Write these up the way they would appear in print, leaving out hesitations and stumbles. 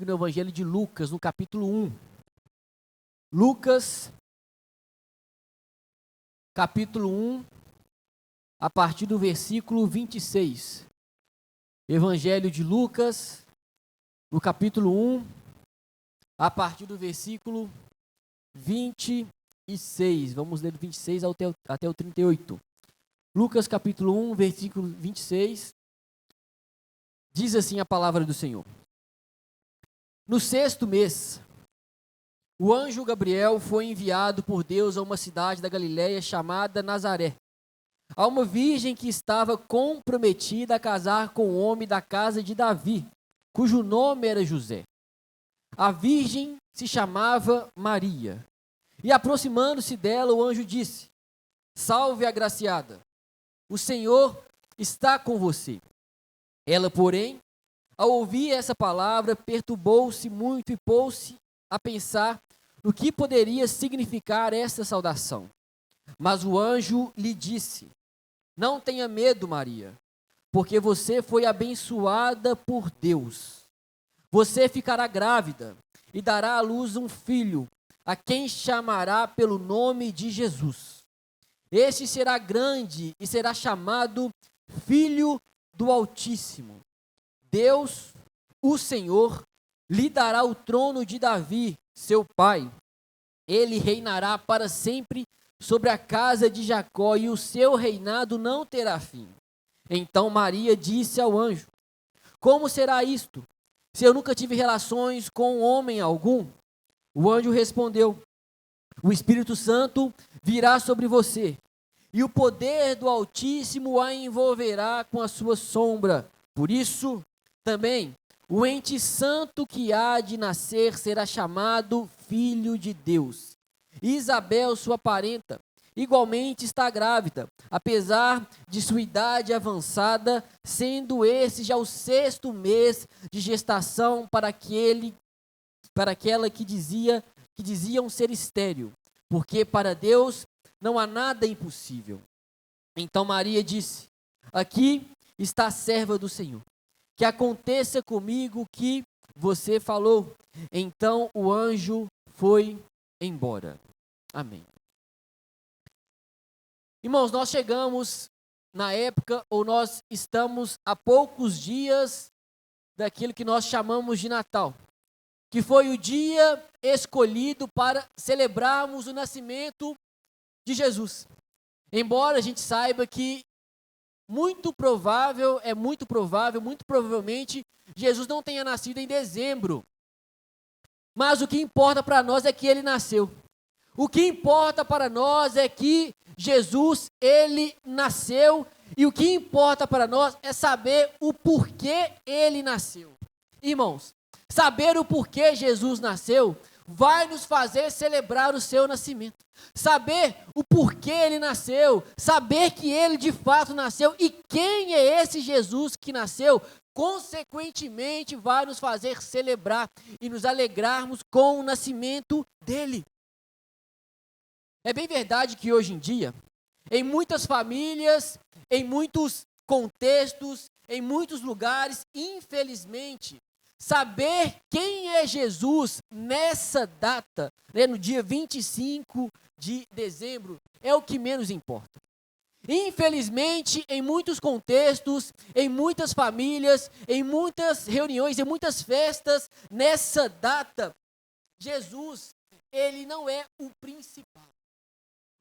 comigo no Evangelho de Lucas, no capítulo 1. Lucas, capítulo 1, a partir do versículo 26. Evangelho de Lucas, no capítulo 1, a partir do versículo 26. Vamos ler do 26 até o 38. Lucas, capítulo 1, versículo 26. Diz assim a palavra do Senhor. No 6º mês, o anjo Gabriel foi enviado por Deus a uma cidade da Galiléia chamada Nazaré, a uma virgem que estava comprometida a casar com um homem da casa de Davi, cujo nome era José. A virgem se chamava Maria. E aproximando-se dela, o anjo disse: Salve, agraciada, o Senhor está com você. Ela, porém, ao ouvir essa palavra, perturbou-se muito e pôs-se a pensar no que poderia significar esta saudação. Mas o anjo lhe disse: Não tenha medo, Maria, porque você foi abençoada por Deus. Você ficará grávida e dará à luz um filho, a quem chamará pelo nome de Jesus. Este será grande e será chamado Filho do Altíssimo. Deus, o Senhor, lhe dará o trono de Davi, seu pai. Ele reinará para sempre sobre a casa de Jacó, e o seu reinado não terá fim. Então Maria disse ao anjo: Como será isto, se eu nunca tive relações com homem algum? O anjo respondeu: O Espírito Santo virá sobre você, e o poder do Altíssimo a envolverá com a sua sombra. Por isso, também, o ente santo que há de nascer será chamado Filho de Deus. Isabel, sua parenta, igualmente está grávida, apesar de sua idade avançada, sendo esse já o 6º mês de gestação para aquela que diziam ser estéril, porque para Deus não há nada impossível. Então Maria disse: Aqui está a serva do Senhor, que aconteça comigo o que você falou. Então o anjo foi embora. Amém. Irmãos, nós chegamos na época, ou nós estamos a poucos dias daquilo que nós chamamos de Natal, que foi o dia escolhido para celebrarmos o nascimento de Jesus. Embora a gente saiba que muito provavelmente, Jesus não tenha nascido em dezembro. Mas o que importa para nós é que ele nasceu. O que importa para nós é que Jesus, ele nasceu, e o que importa para nós é saber o porquê ele nasceu. Irmãos, saber o porquê Jesus nasceu vai nos fazer celebrar o seu nascimento. Saber o porquê ele nasceu, saber que ele de fato nasceu e quem é esse Jesus que nasceu, consequentemente vai nos fazer celebrar e nos alegrarmos com o nascimento dele. É bem verdade que hoje em dia, em muitas famílias, em muitos contextos, em muitos lugares, infelizmente, saber quem é Jesus nessa data, no dia 25 de dezembro, é o que menos importa. Infelizmente, em muitos contextos, em muitas famílias, em muitas reuniões, em muitas festas, nessa data, Jesus, ele não é o principal.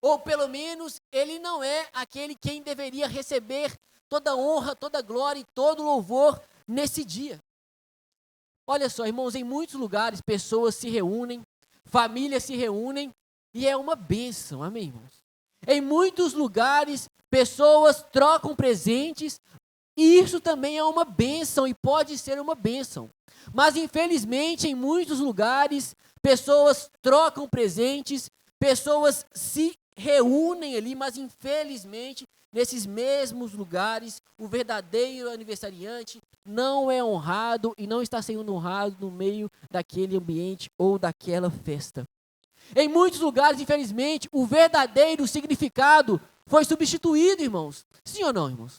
Ou pelo menos, ele não é aquele quem deveria receber toda honra, toda glória e todo louvor nesse dia. Olha só, irmãos, em muitos lugares pessoas se reúnem, famílias se reúnem e é uma bênção, amém, irmãos? Em muitos lugares pessoas trocam presentes e isso também é uma bênção e pode ser uma bênção. Mas infelizmente em muitos lugares pessoas trocam presentes, pessoas se reúnem ali, mas infelizmente nesses mesmos lugares o verdadeiro aniversariante não é honrado e não está sendo honrado no meio daquele ambiente ou daquela festa. Em muitos lugares, infelizmente, o verdadeiro significado foi substituído, irmãos. Sim ou não, irmãos?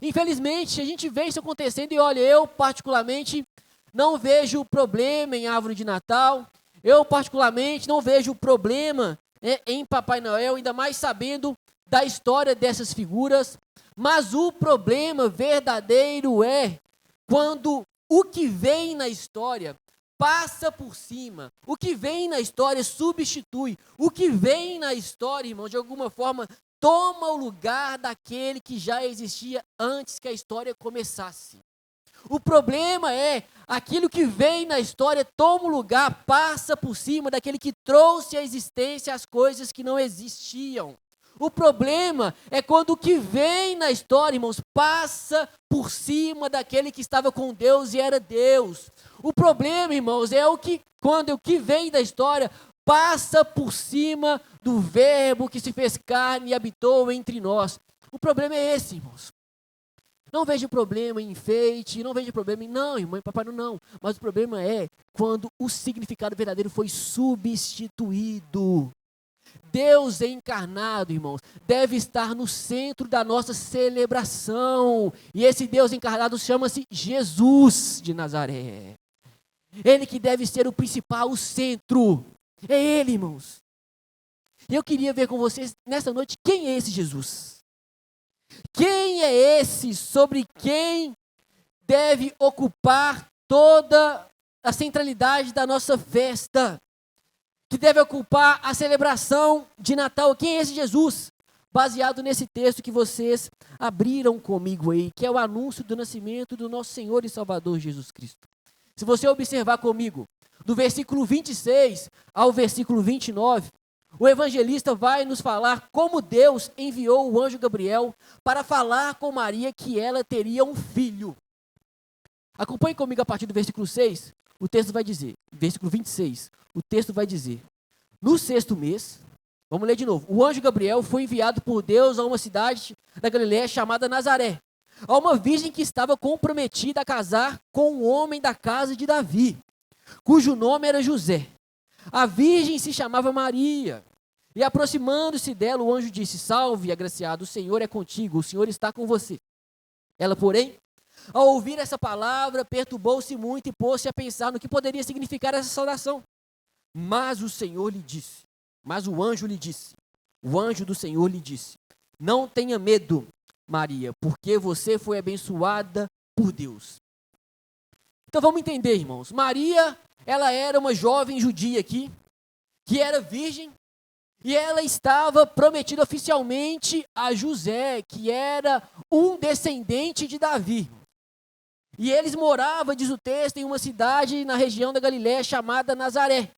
Infelizmente, a gente vê isso acontecendo e olha, eu particularmente não vejo problema em árvore de Natal. Eu, particularmente, não vejo problema em Papai Noel, ainda mais sabendo da história dessas figuras. Mas o problema verdadeiro é quando o que vem na história passa por cima, o que vem na história substitui, o que vem na história, irmão, de alguma forma, toma o lugar daquele que já existia antes que a história começasse. O problema é, aquilo que vem na história toma o lugar, passa por cima daquele que trouxe à existência as coisas que não existiam. O problema é quando o que vem na história, irmãos, passa por cima daquele que estava com Deus e era Deus. O problema, irmãos, é quando o que vem da história passa por cima do Verbo que se fez carne e habitou entre nós. O problema é esse, irmãos. Não vejo problema em enfeite, não vejo problema em... Não, irmão e papai, não. Mas o problema é quando o significado verdadeiro foi substituído. Deus encarnado, irmãos, deve estar no centro da nossa celebração. E esse Deus encarnado chama-se Jesus de Nazaré. Ele que deve ser o principal, o centro. É Ele, irmãos. E eu queria ver com vocês, nessa noite, quem é esse Jesus? Quem é esse sobre quem deve ocupar toda a centralidade da nossa festa? Que deve ocupar a celebração de Natal? Quem é esse Jesus? Baseado nesse texto que vocês abriram comigo aí, que é o anúncio do nascimento do nosso Senhor e Salvador Jesus Cristo. Se você observar comigo, do versículo 26 ao versículo 29, o evangelista vai nos falar como Deus enviou o anjo Gabriel para falar com Maria que ela teria um filho. Acompanhe comigo a partir do versículo 6, o texto vai dizer, versículo 26, o texto vai dizer: no 6º mês, vamos ler de novo, o anjo Gabriel foi enviado por Deus a uma cidade da Galiléia chamada Nazaré, a uma virgem que estava comprometida a casar com um homem da casa de Davi, cujo nome era José. A virgem se chamava Maria, e aproximando-se dela, o anjo disse: salve, agraciado, o Senhor é contigo, o Senhor está com você. Ela, porém, ao ouvir essa palavra, perturbou-se muito e pôs-se a pensar no que poderia significar essa saudação. Mas o anjo do Senhor lhe disse: não tenha medo, Maria, porque você foi abençoada por Deus. Então vamos entender, irmãos. Maria, ela era uma jovem judia aqui, que era virgem, e ela estava prometida oficialmente a José, que era um descendente de Davi. E eles moravam, diz o texto, em uma cidade na região da Galiléia chamada Nazaré,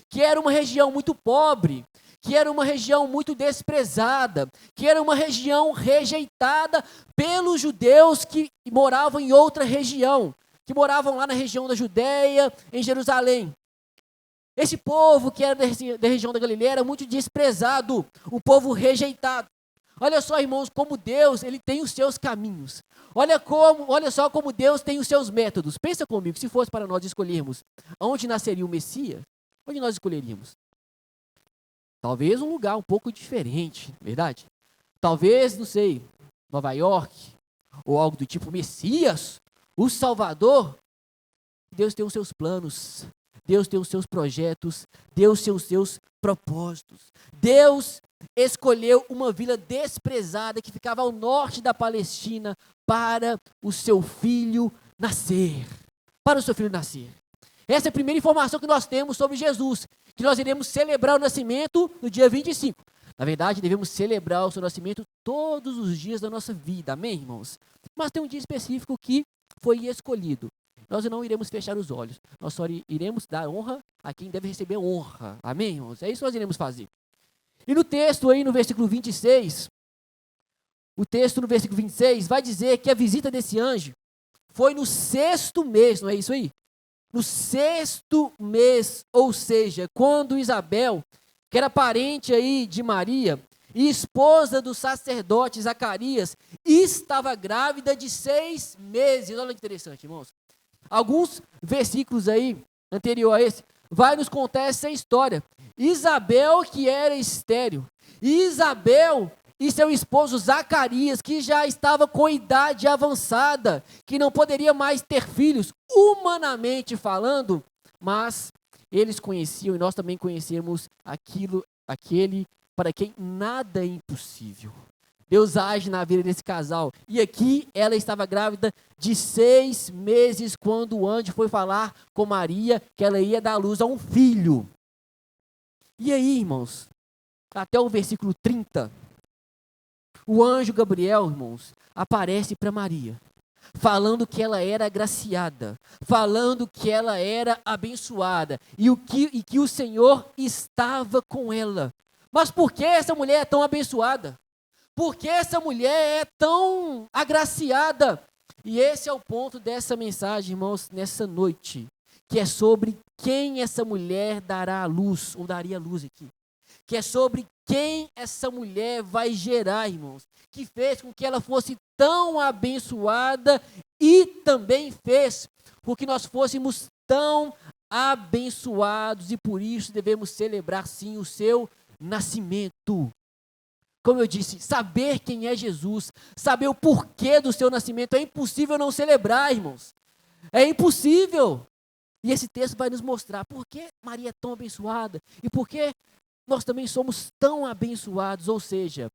que era uma região muito pobre, que era uma região muito desprezada, que era uma região rejeitada pelos judeus que moravam em outra região, que moravam lá na região da Judéia, em Jerusalém. Esse povo que era da região da Galiléia era muito desprezado, um povo rejeitado. Olha só, irmãos, como Deus, ele tem os seus caminhos. Olha só como Deus tem os seus métodos. Pensa comigo, se fosse para nós escolhermos onde nasceria o Messias, onde nós escolheríamos? Talvez um lugar um pouco diferente, verdade? Talvez, não sei, Nova York, ou algo do tipo Messias, o Salvador. Deus tem os seus planos, Deus tem os seus projetos, Deus tem os seus propósitos. Deus escolheu uma vila desprezada que ficava ao norte da Palestina para o seu filho nascer. Essa é a primeira informação que nós temos sobre Jesus, que nós iremos celebrar o nascimento no dia 25. Na verdade, devemos celebrar o seu nascimento todos os dias da nossa vida, amém, irmãos? Mas tem um dia específico que foi escolhido. Nós não iremos fechar os olhos, nós só iremos dar honra a quem deve receber honra, amém, irmãos? É isso que nós iremos fazer. E no texto aí, no versículo 26, vai dizer que a visita desse anjo foi no 6º mês, não é isso aí? No 6º mês, ou seja, quando Isabel, que era parente aí de Maria e esposa do sacerdote Zacarias, estava grávida de 6 meses. Olha que interessante, irmãos. Alguns versículos aí, anterior a esse, vai nos contar essa história. Isabel, que era estéril. Isabel e seu esposo Zacarias, que já estava com idade avançada, que não poderia mais ter filhos, humanamente falando, mas eles conheciam e nós também conhecemos aquele para quem nada é impossível. Deus age na vida desse casal. E aqui ela estava grávida de 6 meses quando o anjo foi falar com Maria que ela ia dar à luz a um filho. E aí, irmãos, até o versículo 30, o anjo Gabriel, irmãos, aparece para Maria, falando que ela era agraciada, falando que ela era abençoada e que o Senhor estava com ela. Mas por que essa mulher é tão abençoada? Por que essa mulher é tão agraciada? E esse é o ponto dessa mensagem, irmãos, nessa noite, que é sobre quem essa mulher dará à luz, ou daria à luz aqui. Que é sobre quem essa mulher vai gerar, irmãos, que fez com que ela fosse tão abençoada e também fez com que nós fôssemos tão abençoados e por isso devemos celebrar sim o seu nascimento. Como eu disse, saber quem é Jesus, saber o porquê do seu nascimento, é impossível não celebrar, irmãos. É impossível. E esse texto vai nos mostrar por que Maria é tão abençoada e por que nós também somos tão abençoados. Ou seja,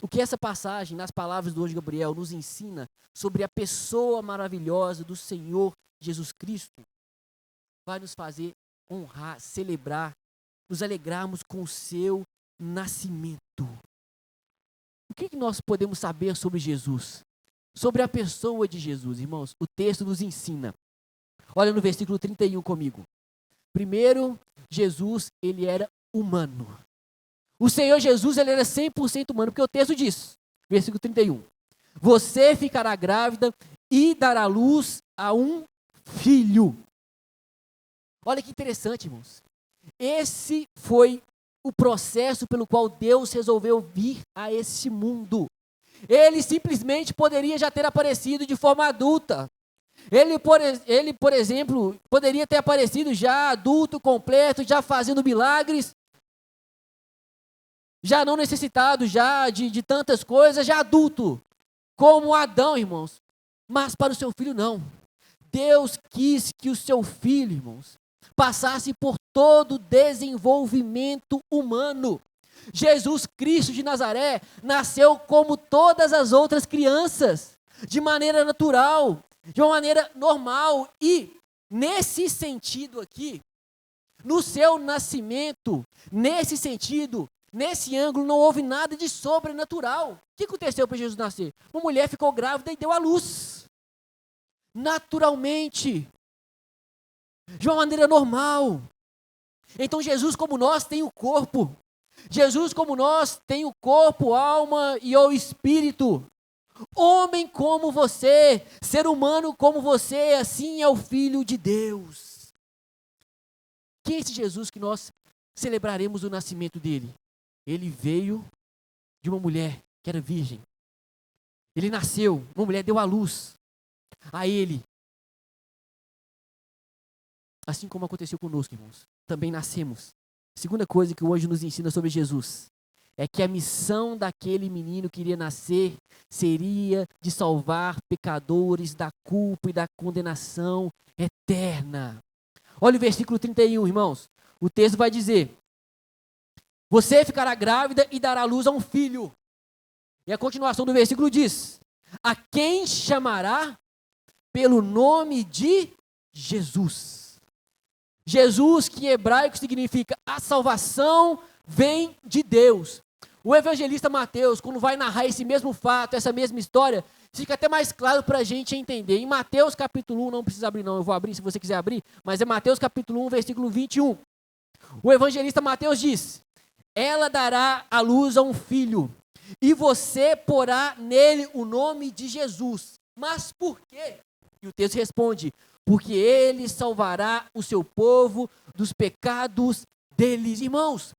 o que essa passagem, nas palavras do anjo Gabriel, nos ensina sobre a pessoa maravilhosa do Senhor Jesus Cristo, vai nos fazer honrar, celebrar, nos alegrarmos com o seu nascimento. O que nós podemos saber sobre Jesus? Sobre a pessoa de Jesus, irmãos? O texto nos ensina. Olha no versículo 31 comigo. Primeiro, Jesus, ele era humano. O Senhor Jesus, ele era 100% humano, porque o texto diz, versículo 31, você ficará grávida e dará luz a um filho. Olha que interessante, irmãos. Esse foi o processo pelo qual Deus resolveu vir a esse mundo. Ele simplesmente poderia já ter aparecido de forma adulta. Ele, por exemplo, poderia ter aparecido já adulto, completo, já fazendo milagres, já não necessitado já de tantas coisas, já adulto, como Adão, irmãos. Mas para o seu filho não. Deus quis que o seu filho, irmãos, passasse por todo o desenvolvimento humano. Jesus Cristo de Nazaré nasceu como todas as outras crianças, de maneira natural, de uma maneira normal. E nesse sentido aqui, no seu nascimento, nesse sentido, nesse ângulo, não houve nada de sobrenatural. O que aconteceu para Jesus nascer? Uma mulher ficou grávida e deu à luz. Naturalmente. De uma maneira normal. Então Jesus, como nós, tem o corpo. Jesus, como nós, tem o corpo, alma e o espírito. Homem como você, ser humano como você, assim é o Filho de Deus. Quem é esse Jesus que nós celebraremos o nascimento dele? Ele veio de uma mulher que era virgem. Ele nasceu, uma mulher deu à luz a ele. Assim como aconteceu conosco, irmãos. Também nascemos. Segunda coisa que o anjo nos ensina sobre Jesus é que a missão daquele menino que iria nascer seria de salvar pecadores da culpa e da condenação eterna. Olha o versículo 31, irmãos. O texto vai dizer: você ficará grávida e dará luz a um filho. E a continuação do versículo diz: a quem chamará pelo nome de Jesus. Jesus, que em hebraico significa a salvação vem de Deus. O evangelista Mateus, quando vai narrar esse mesmo fato, essa mesma história, fica até mais claro para a gente entender. Em Mateus capítulo 1, não precisa abrir não, eu vou abrir se você quiser abrir, mas é Mateus capítulo 1, versículo 21. O evangelista Mateus diz: ela dará à luz a um filho, e você porá nele o nome de Jesus. Mas por quê? E o texto responde: porque ele salvará o seu povo dos pecados deles. Irmãos,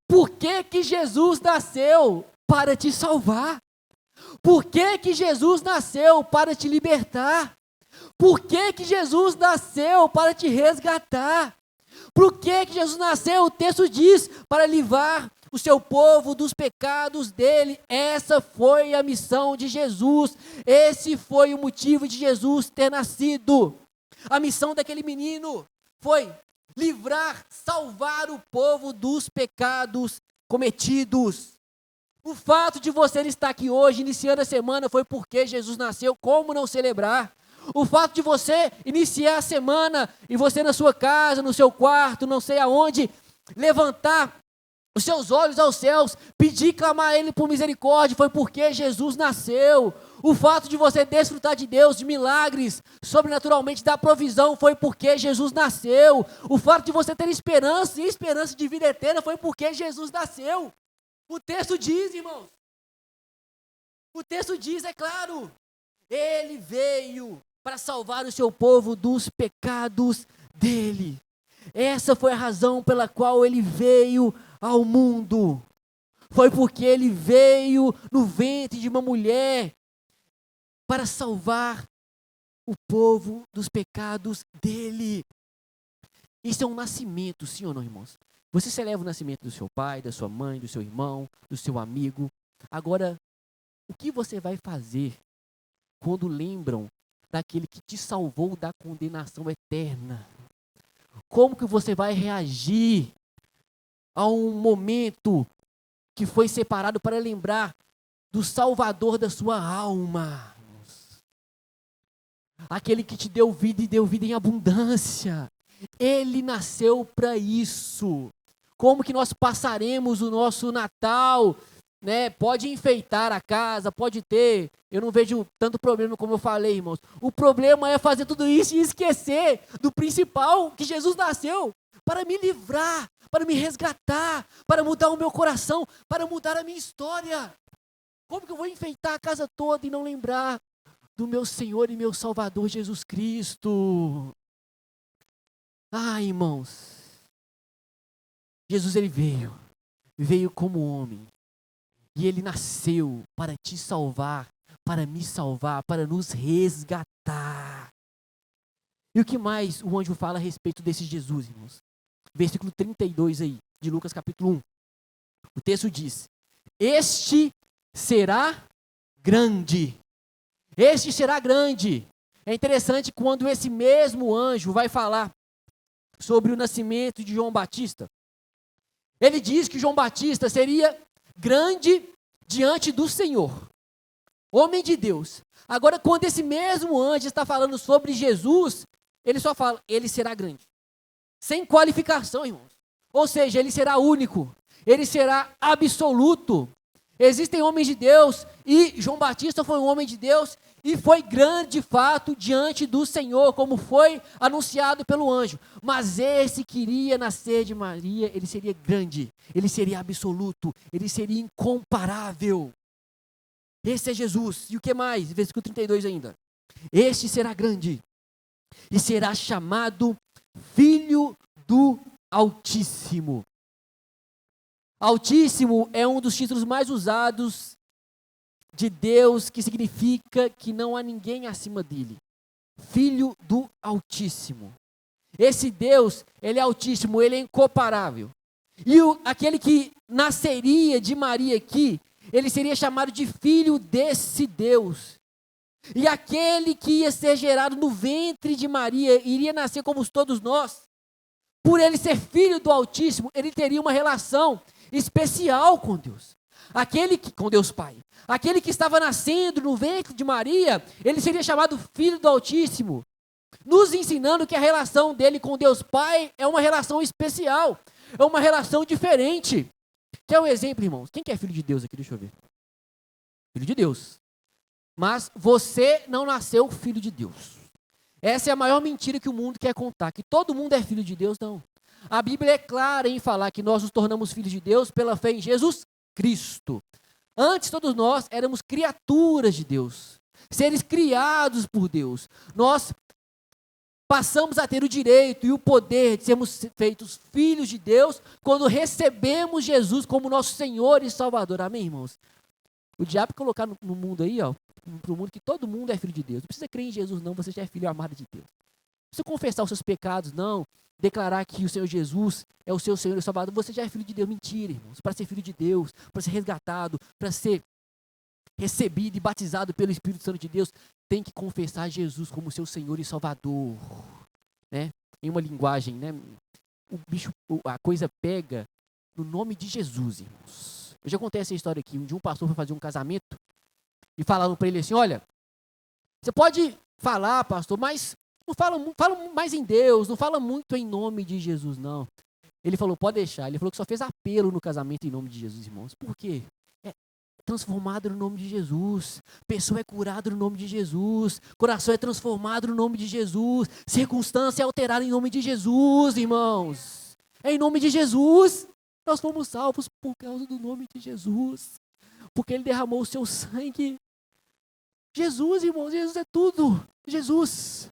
por que Jesus nasceu? Para te salvar. Por que Jesus nasceu? Para te libertar. Por que Jesus nasceu? Para te resgatar. Por que Jesus nasceu? O texto diz: para livrar o seu povo dos pecados dele. Essa foi a missão de Jesus. Esse foi o motivo de Jesus ter nascido. A missão daquele menino foi livrar, salvar o povo dos pecados cometidos. O fato de você estar aqui hoje, iniciando a semana, foi porque Jesus nasceu. Como não celebrar? O fato de você iniciar a semana e você na sua casa, no seu quarto, não sei aonde, levantar os seus olhos aos céus, pedir, clamar a Ele por misericórdia, foi porque Jesus nasceu. O fato de você desfrutar de Deus, de milagres, sobrenaturalmente da provisão, foi porque Jesus nasceu. O fato de você ter esperança e esperança de vida eterna, foi porque Jesus nasceu. O texto diz, irmãos, o texto diz, é claro, Ele veio para salvar o seu povo dos pecados dele. Essa foi a razão pela qual Ele veio ao mundo. Foi porque Ele veio no ventre de uma mulher para salvar o povo dos pecados dele. Isso é um nascimento, sim ou não, irmãos? Você celebra o nascimento do seu pai, da sua mãe, do seu irmão, do seu amigo. Agora, o que você vai fazer quando lembram daquele que te salvou da condenação eterna? Como que você vai reagir a um momento que foi separado para lembrar do Salvador da sua alma? Aquele que te deu vida e deu vida em abundância. Ele nasceu para isso. Como que nós passaremos o nosso Natal, né? Pode enfeitar a casa, pode ter, eu não vejo tanto problema como eu falei, irmãos. O problema é fazer tudo isso e esquecer do principal, que Jesus nasceu para me livrar, para me resgatar, para mudar o meu coração, para mudar a minha história. Como que eu vou enfeitar a casa toda e não lembrar do meu Senhor e meu Salvador Jesus Cristo? Ah, irmãos, Jesus ele veio como homem, e ele nasceu para te salvar, para me salvar, para nos resgatar. E o que mais o anjo fala a respeito desse Jesus, irmãos? Versículo 32 aí, de Lucas capítulo 1. O texto diz: este será grande. Este será grande. É interessante quando esse mesmo anjo vai falar sobre o nascimento de João Batista. Ele diz que João Batista seria grande diante do Senhor, homem de Deus. Agora, quando esse mesmo anjo está falando sobre Jesus, ele só fala, ele será grande. Sem qualificação, irmãos. Ou seja, ele será único, ele será absoluto. Existem homens de Deus, e João Batista foi um homem de Deus, e foi grande de fato diante do Senhor, como foi anunciado pelo anjo. Mas esse que iria nascer de Maria, ele seria grande, ele seria absoluto, ele seria incomparável. Esse é Jesus. E o que mais? Versículo 32 ainda. Este será grande, e será chamado Filho do Altíssimo. Altíssimo é um dos títulos mais usados de Deus, que significa que não há ninguém acima dele. Filho do Altíssimo. Esse Deus, ele é altíssimo, ele é incomparável. E aquele que nasceria de Maria aqui, ele seria chamado de filho desse Deus. E aquele que ia ser gerado no ventre de Maria, iria nascer como todos nós. Por ele ser filho do Altíssimo, ele teria uma relação especial com Deus. Com Deus Pai. Aquele que estava nascendo no ventre de Maria, ele seria chamado Filho do Altíssimo, nos ensinando que a relação dele com Deus Pai é uma relação especial, é uma relação diferente. Quer um exemplo, irmãos? Quem que é filho de Deus aqui? Deixa eu ver. Filho de Deus. Mas você não nasceu filho de Deus. Essa é a maior mentira que o mundo quer contar, que todo mundo é filho de Deus, não. A Bíblia é clara em falar que nós nos tornamos filhos de Deus pela fé em Jesus Cristo. Antes, todos nós éramos criaturas de Deus, seres criados por Deus. Nós passamos a ter o direito e o poder de sermos feitos filhos de Deus quando recebemos Jesus como nosso Senhor e Salvador. Amém, irmãos? O diabo colocar no mundo aí, para o mundo, que todo mundo é filho de Deus. Não precisa crer em Jesus, não, você já é filho amado de Deus. Não precisa confessar os seus pecados, não. declarar que o Senhor Jesus é o seu Senhor e Salvador, você já é filho de Deus. Mentira, irmãos. Para ser filho de Deus, para ser resgatado, para ser recebido e batizado pelo Espírito Santo de Deus, tem que confessar Jesus como seu Senhor e Salvador. Né? Em uma linguagem, né? A coisa pega no nome de Jesus, irmãos. Eu já contei essa história aqui. Um dia um pastor foi fazer um casamento e falaram para ele assim, olha, você pode falar, pastor, mas não fala mais em Deus, não fala muito em nome de Jesus, não. Ele falou, pode deixar. Ele falou que só fez apelo no casamento em nome de Jesus, irmãos. Por quê? É transformado no nome de Jesus. Pessoa é curada no nome de Jesus. Coração é transformado no nome de Jesus. Circunstância é alterada em nome de Jesus, irmãos. É em nome de Jesus. Nós fomos salvos por causa do nome de Jesus. Porque Ele derramou o seu sangue. Jesus, irmãos, Jesus é tudo. Jesus.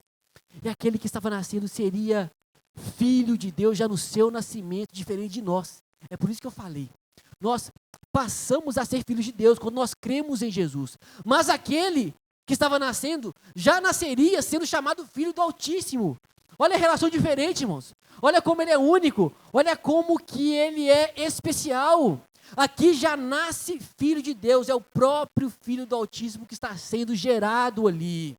E aquele que estava nascendo seria filho de Deus já no seu nascimento, diferente de nós. É por isso que eu falei. Nós passamos a ser filhos de Deus quando nós cremos em Jesus. Mas aquele que estava nascendo já nasceria sendo chamado filho do Altíssimo. Olha a relação diferente, irmãos. Olha como ele é único. Olha como que ele é especial. Aqui já nasce filho de Deus. É o próprio filho do Altíssimo que está sendo gerado ali.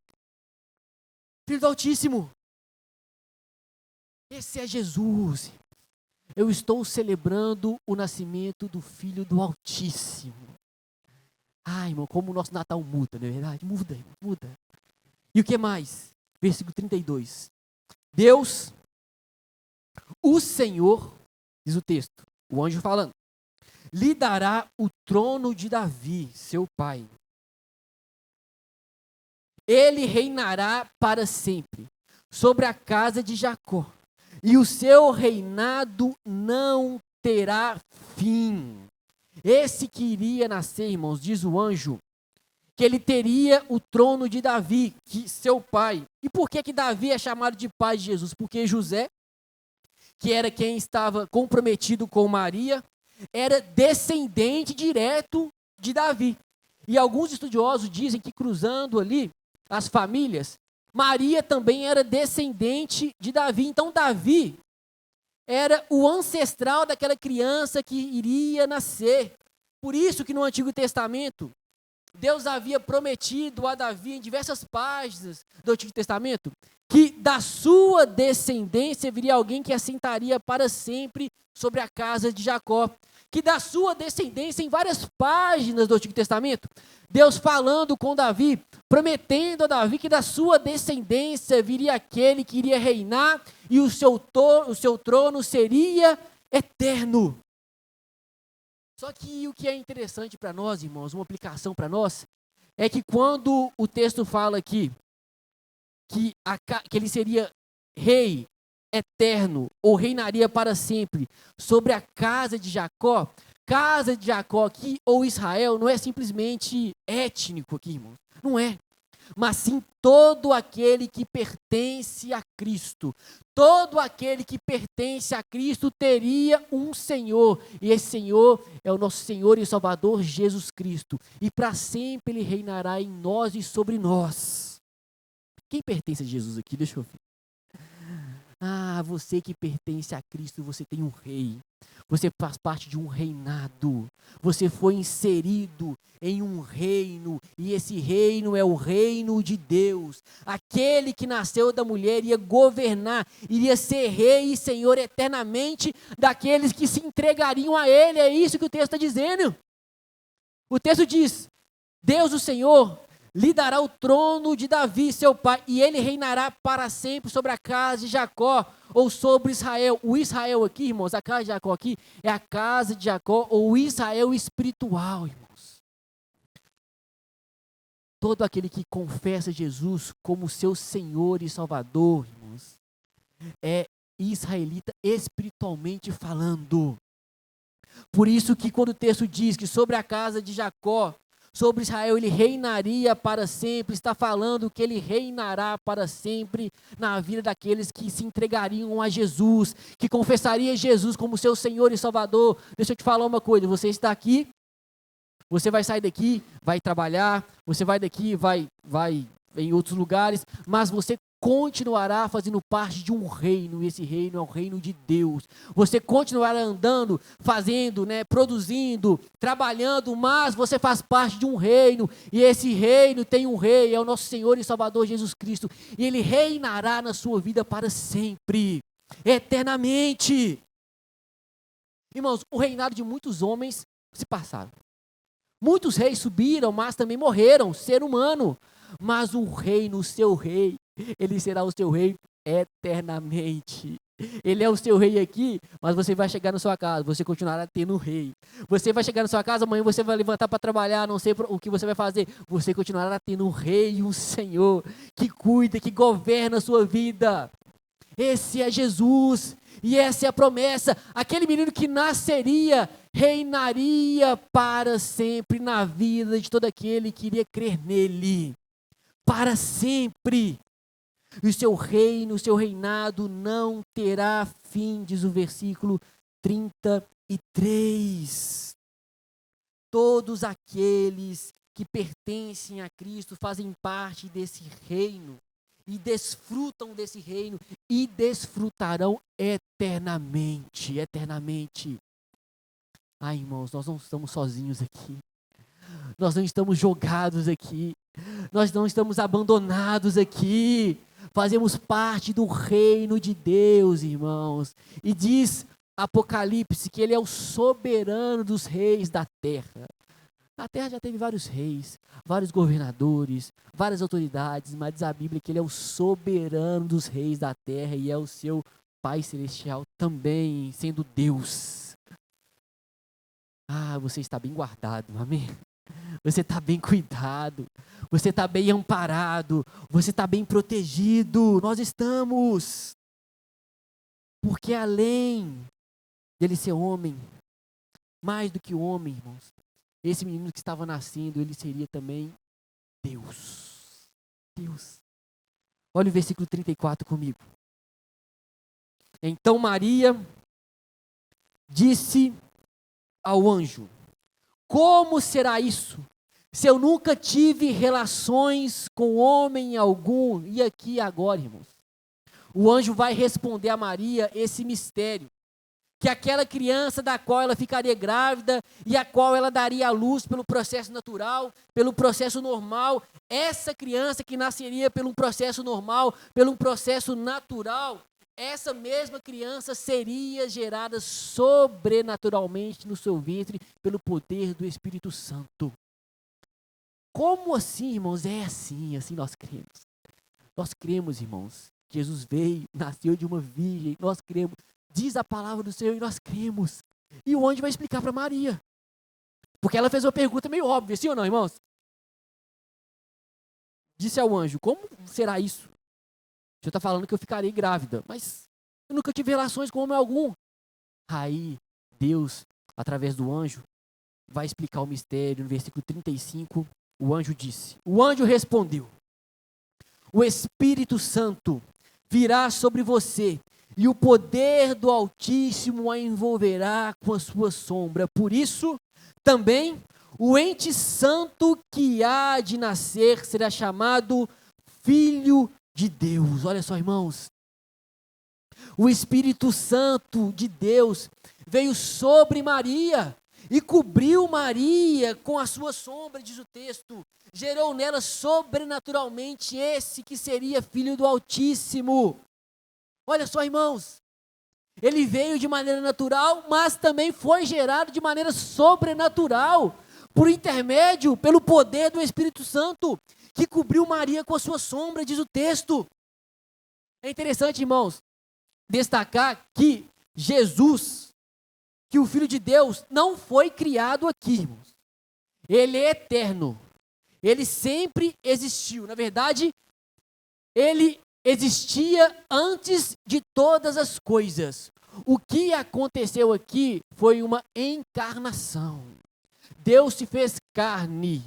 Filho do Altíssimo. Esse é Jesus. Eu estou celebrando o nascimento do Filho do Altíssimo. Ai, irmão, como o nosso Natal muda, não é verdade? Muda, irmão, muda. E o que mais? Versículo 32. Deus, o Senhor, diz o texto, o anjo falando, lhe dará o trono de Davi, seu pai. Ele reinará para sempre sobre a casa de Jacó, e o seu reinado não terá fim. Esse que iria nascer, irmãos, diz o anjo, que ele teria o trono de Davi, que seu pai. E por que Davi é chamado de pai de Jesus? Porque José, que era quem estava comprometido com Maria, era descendente direto de Davi. E alguns estudiosos dizem que cruzando ali as famílias, Maria também era descendente de Davi. Então Davi era o ancestral daquela criança que iria nascer. Por isso que no Antigo Testamento, Deus havia prometido a Davi em diversas páginas do Antigo Testamento, que da sua descendência viria alguém que assentaria para sempre sobre a casa de Jacó. Que da sua descendência, em várias páginas do Antigo Testamento, Deus falando com Davi, prometendo a Davi que da sua descendência viria aquele que iria reinar e o seu trono seria eterno. Só que o que é interessante para nós, irmãos, uma aplicação para nós, é que quando o texto fala aqui que ele seria rei eterno, ou reinaria para sempre, sobre a casa de Jacó aqui, ou Israel, não é simplesmente étnico aqui, irmãos, não é. Mas sim todo aquele que pertence a Cristo. Todo aquele que pertence a Cristo teria um Senhor. E esse Senhor é o nosso Senhor e Salvador Jesus Cristo. E para sempre Ele reinará em nós e sobre nós. Quem pertence a Jesus aqui? Deixa eu ver. Ah, você que pertence a Cristo, você tem um rei. Você faz parte de um reinado. Você foi inserido em um reino. E esse reino é o reino de Deus. Aquele que nasceu da mulher ia governar, iria ser rei e senhor eternamente daqueles que se entregariam a Ele. É isso que o texto está dizendo. O texto diz, Deus o Senhor lhe dará o trono de Davi, seu pai, e ele reinará para sempre sobre a casa de Jacó, ou sobre Israel. O Israel aqui, irmãos, a casa de Jacó aqui, é a casa de Jacó, ou o Israel espiritual, irmãos. Todo aquele que confessa Jesus como seu Senhor e Salvador, irmãos, é israelita espiritualmente falando. Por isso que quando o texto diz que sobre a casa de Jacó, sobre Israel ele reinaria para sempre, está falando que ele reinará para sempre na vida daqueles que se entregariam a Jesus, que confessaria Jesus como seu Senhor e Salvador. Deixa eu te falar uma coisa, você está aqui, você vai sair daqui, vai trabalhar, você vai daqui, vai em outros lugares, mas você continuará fazendo parte de um reino, e esse reino é o reino de Deus. Você continuará andando, fazendo, produzindo, trabalhando, mas você faz parte de um reino, e esse reino tem um rei, é o nosso Senhor e Salvador Jesus Cristo, e Ele reinará na sua vida para sempre, eternamente. Irmãos, o reinado de muitos homens se passaram. Muitos reis subiram, mas também morreram, ser humano. Mas o reino, o seu rei, ele será o seu rei eternamente. Ele é o seu rei aqui, mas você vai chegar na sua casa, você continuará tendo um rei. Você vai chegar na sua casa, amanhã você vai levantar para trabalhar, não sei o que você vai fazer. Você continuará tendo um rei, um Senhor, que cuida, que governa a sua vida. Esse é Jesus, e essa é a promessa. Aquele menino que nasceria, reinaria para sempre na vida de todo aquele que iria crer nele. Para sempre. E o seu reino, o seu reinado não terá fim, diz o versículo 33. Todos aqueles que pertencem a Cristo fazem parte desse reino. E desfrutam desse reino e desfrutarão eternamente, eternamente. Ai, irmãos, nós não estamos sozinhos aqui. Nós não estamos jogados aqui. Nós não estamos abandonados aqui. Fazemos parte do reino de Deus, irmãos. E diz Apocalipse que Ele é o soberano dos reis da terra. A terra já teve vários reis, vários governadores, várias autoridades, mas diz a Bíblia que Ele é o soberano dos reis da terra e é o seu Pai Celestial também, sendo Deus. Ah, você está bem guardado, amém? Você está bem cuidado, você está bem amparado, você está bem protegido, nós estamos. Porque além dele ser homem, mais do que homem, irmãos, esse menino que estava nascendo, ele seria também Deus. Deus. Olha o versículo 34 comigo. Então Maria disse ao anjo: como será isso, se eu nunca tive relações com homem algum? E aqui agora, irmãos, o anjo vai responder a Maria esse mistério. Que aquela criança da qual ela ficaria grávida e a qual ela daria à luz pelo processo natural, pelo processo normal, essa criança que nasceria pelo processo normal, pelo processo natural, essa mesma criança seria gerada sobrenaturalmente no seu ventre pelo poder do Espírito Santo. Como assim, irmãos? É assim nós cremos. Nós cremos, irmãos. Jesus veio, nasceu de uma virgem, nós cremos. Diz a palavra do Senhor e nós cremos. E o anjo vai explicar para Maria. Porque ela fez uma pergunta meio óbvia, sim ou não, irmãos? Disse ao anjo: como será isso? O Senhor está falando que eu ficarei grávida, mas eu nunca tive relações com homem algum. Aí, Deus, através do anjo, vai explicar o mistério. No versículo 35, o anjo disse: o anjo respondeu: o Espírito Santo virá sobre você, e o poder do Altíssimo a envolverá com a sua sombra. Por isso, também, o ente santo que há de nascer será chamado Filho de Deus. Olha só, irmãos. O Espírito Santo de Deus veio sobre Maria e cobriu Maria com a sua sombra, diz o texto. Gerou nela sobrenaturalmente esse que seria Filho do Altíssimo. Olha só, irmãos, ele veio de maneira natural, mas também foi gerado de maneira sobrenatural, por intermédio, pelo poder do Espírito Santo, que cobriu Maria com a sua sombra, diz o texto. É interessante, irmãos, destacar que Jesus, que o Filho de Deus, não foi criado aqui, irmãos. Ele é eterno, ele sempre existiu. Na verdade, ele existia antes de todas as coisas. O que aconteceu aqui foi uma encarnação. Deus se fez carne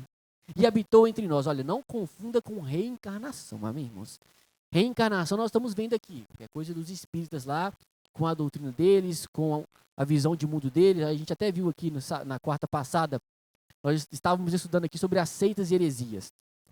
e habitou entre nós. Olha, não confunda com reencarnação, amém, irmãos? Reencarnação nós estamos vendo aqui, que é coisa dos espíritas lá, com a doutrina deles, com a visão de mundo deles. A gente até viu aqui na quarta passada, nós estávamos estudando aqui sobre as seitas e heresias.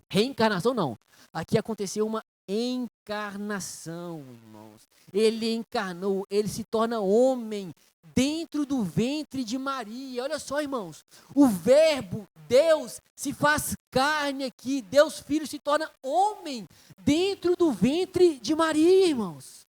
Reencarnação não. Aqui aconteceu uma encarnação, irmãos. Ele encarnou, ele se torna homem dentro do ventre de Maria. Olha só, irmãos, o verbo, Deus, se faz carne aqui, Deus Filho se torna homem dentro do ventre de Maria, irmãos.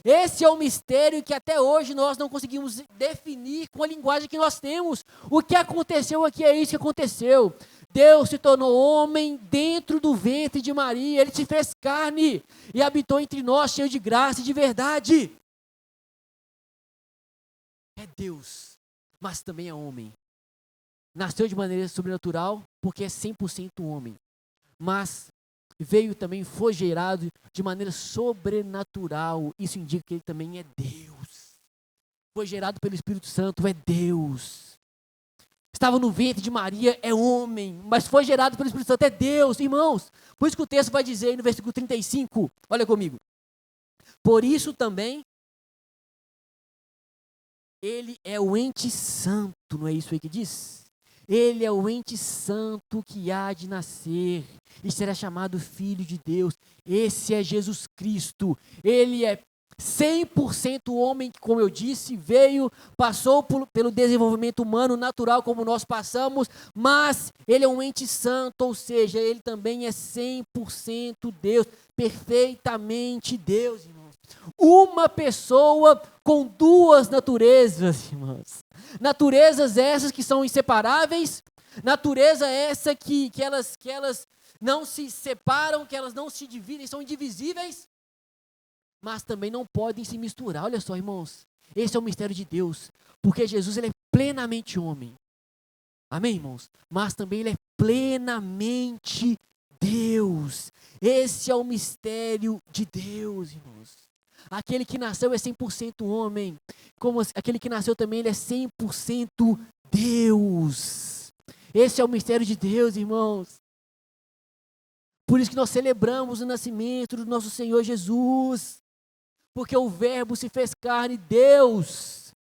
Esse é o mistério que até hoje nós não conseguimos definir com a linguagem que nós temos. O que aconteceu aqui é isso que aconteceu. Deus se tornou homem dentro do ventre de Maria, ele se fez carne e habitou entre nós, cheio de graça e de verdade. É Deus, mas também é homem. Nasceu de maneira sobrenatural, porque é 100% homem. Mas veio também, foi gerado de maneira sobrenatural. Isso indica que ele também é Deus. Foi gerado pelo Espírito Santo, é Deus. Estava no ventre de Maria, é homem, mas foi gerado pelo Espírito Santo, é Deus, irmãos. Por isso que o texto vai dizer no versículo 35, olha comigo. Por isso também, ele é o ente santo, não é isso aí que diz? Ele é o ente santo que há de nascer e será chamado Filho de Deus. Esse é Jesus Cristo. Ele é 100% homem, que, como eu disse, veio, passou pelo desenvolvimento humano natural como nós passamos, mas ele é um ente santo, ou seja, ele também é 100% Deus, perfeitamente Deus, irmãos. Uma pessoa com duas naturezas, irmãos. Naturezas essas que são inseparáveis, natureza essa que elas não se separam, que elas não se dividem, são indivisíveis, mas também não podem se misturar. Olha só, irmãos, esse é o mistério de Deus, porque Jesus ele é plenamente homem, amém, irmãos? Mas também ele é plenamente Deus. Esse é o mistério de Deus, irmãos. Aquele que nasceu é 100% homem, como aquele que nasceu também ele é 100% Deus. Esse é o mistério de Deus, irmãos. Por isso que nós celebramos o nascimento do nosso Senhor Jesus, porque o verbo se fez carne, Deus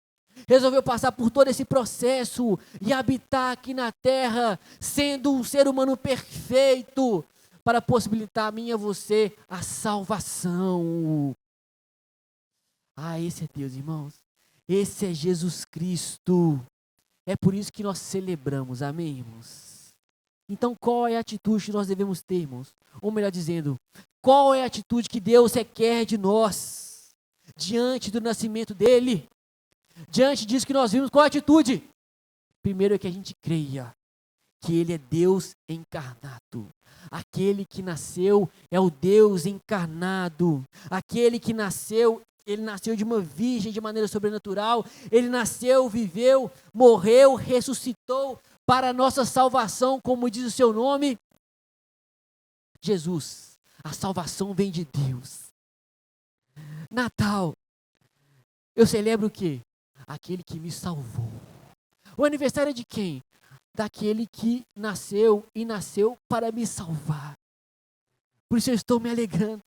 resolveu passar por todo esse processo e habitar aqui na terra, sendo um ser humano perfeito, para possibilitar a mim e a você a salvação. Esse é Deus, irmãos. Esse é Jesus Cristo. É por isso que nós celebramos, amém, irmãos? Então, qual é a atitude que nós devemos ter, irmãos? Ou melhor dizendo, qual é a atitude que Deus requer de nós, diante do nascimento dele? Diante disso que nós vimos, qual é a atitude? Primeiro é que a gente creia que ele é Deus encarnado. Aquele que nasceu é o Deus encarnado. Aquele que nasceu, ele nasceu de uma virgem de maneira sobrenatural. Ele nasceu, viveu, morreu, ressuscitou para a nossa salvação, como diz o seu nome. Jesus, a salvação vem de Deus. Natal, eu celebro o quê? Aquele que me salvou. O aniversário é de quem? Daquele que nasceu e nasceu para me salvar. Por isso eu estou me alegrando.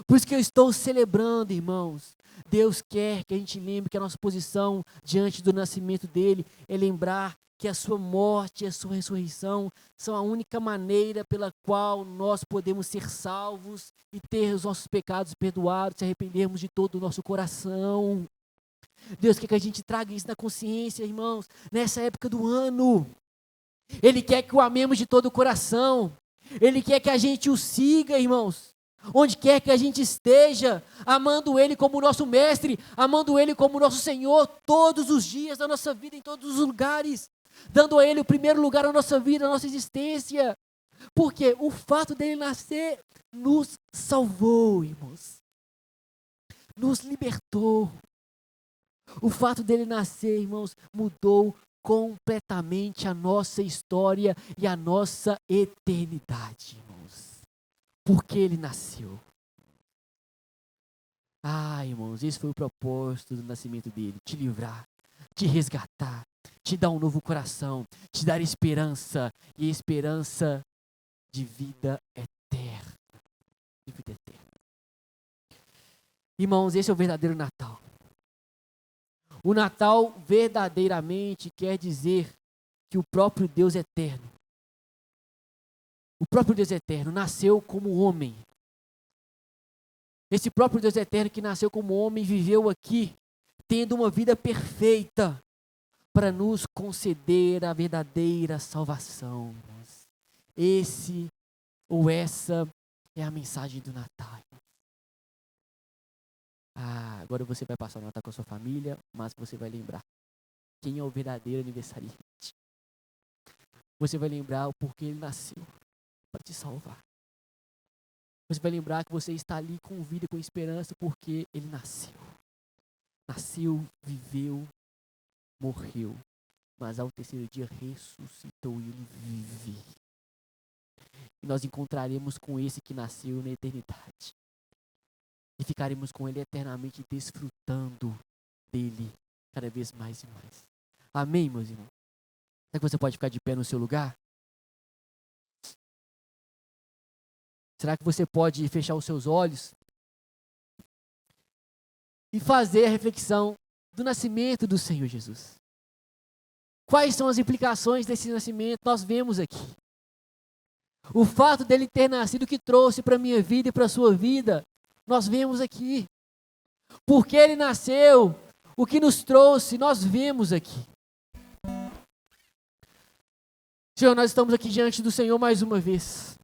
Por isso que eu estou celebrando, irmãos. Deus quer que a gente lembre que a nossa posição diante do nascimento dele é lembrar que a sua morte e a sua ressurreição são a única maneira pela qual nós podemos ser salvos e ter os nossos pecados perdoados, se arrependermos de todo o nosso coração. Deus quer que a gente traga isso na consciência, irmãos, nessa época do ano. Ele quer que o amemos de todo o coração. Ele quer que a gente o siga, irmãos. Onde quer que a gente esteja, amando Ele como nosso mestre, amando Ele como nosso Senhor, todos os dias da nossa vida, em todos os lugares, dando a Ele o primeiro lugar na nossa vida, na nossa existência, porque o fato dele nascer nos salvou, irmãos, nos libertou. O fato dele nascer, irmãos, mudou completamente a nossa história e a nossa eternidade, irmãos. Porque ele nasceu. Irmãos, esse foi o propósito do nascimento dele, te livrar, te resgatar, te dar um novo coração, te dar esperança, e esperança de vida eterna. De vida eterna. Irmãos, esse é o verdadeiro Natal. O Natal verdadeiramente quer dizer que o próprio Deus eterno, o próprio Deus eterno nasceu como homem Esse próprio Deus eterno que nasceu como homem, viveu aqui, tendo uma vida perfeita, para nos conceder a verdadeira salvação. Esse ou essa é a mensagem do Natal. Agora você vai passar o Natal com a sua família, mas você vai lembrar quem é o verdadeiro aniversariante. Você vai lembrar o porquê ele nasceu, para te salvar. Você vai lembrar que você está ali com vida, com esperança, porque ele nasceu. Nasceu, viveu, morreu, mas ao terceiro dia ressuscitou e ele vive. E nós encontraremos com esse que nasceu na eternidade. E ficaremos com ele eternamente desfrutando dele cada vez mais e mais. Amém, meus irmãos? Será que você pode ficar de pé no seu lugar? Será que você pode fechar os seus olhos e fazer a reflexão do nascimento do Senhor Jesus? Quais são as implicações desse nascimento? Nós vemos aqui. O fato dele ter nascido, que trouxe para a minha vida e para a sua vida, nós vemos aqui. Porque ele nasceu, o que nos trouxe, nós vemos aqui. Senhor, nós estamos aqui diante do Senhor mais uma vez.